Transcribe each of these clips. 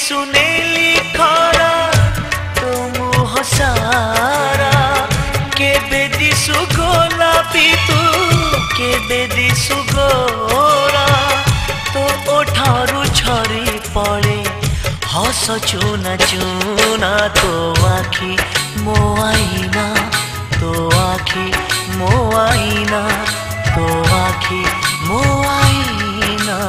सुनेली खरा तो मुह सारा केबे दिसु गोलापी तू केबे दिसु गोरा तो ओठारू झरी पड़े हस चुना चुना तो आखि मो आईना तो आखि मो आईना तो आखि मो आईना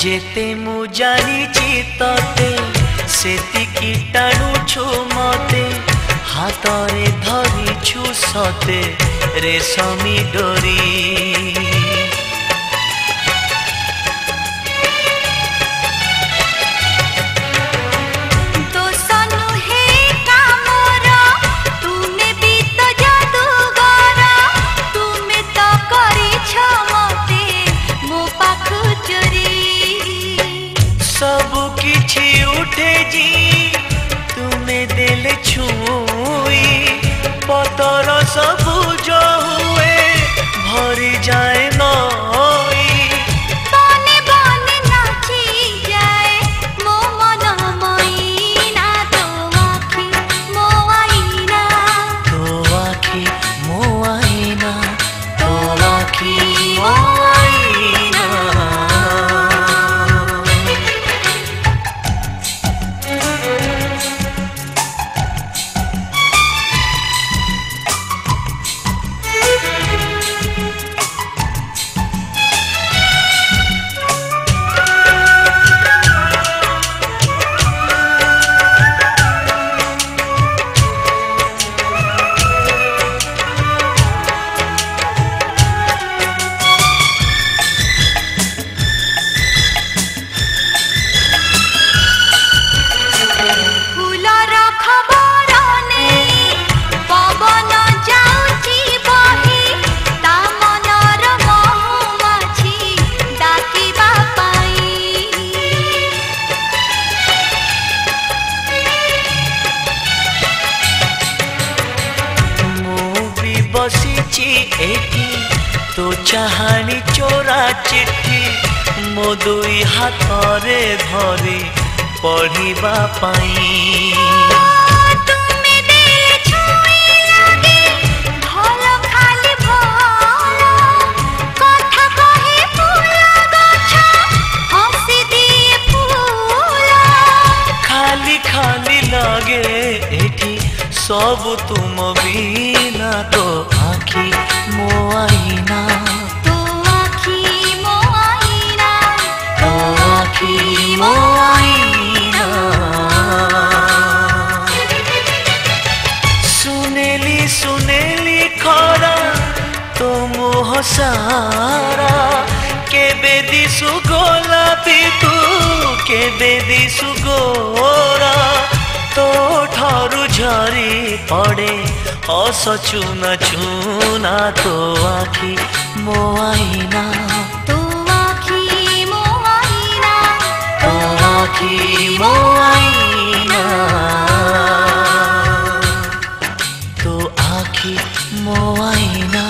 जेते मु जानिची तते सेति कीटाणु मते हातरे धरिछु सते रेशमी डोरी सबु किछि उठे जी तुम्हें देले छुई पतर सबु जो हुए भरी जाए नई बने बने नाची जाए मो मन मैना तो आखि मो आईना तो आखि मो आईना तो आखि मो आईना बसीची एठी तो चाहानी चोरा चिट्ठी मो दुई हाथरे धरी पढ़िबा पाई सब तुम बिना तो आखि मो आईना तो आखि मो आईना तो आखि मो आईना सुनेली सुनेली खरा तो मुह सारा केबे दिसु गोलापी तू केबे दिसु गोरा तो ठारू झरी पड़े हस चुना चुना तो आखि मो आईना तो आखि मो आईना तो आखि मो आईना तो आखि मो आईना।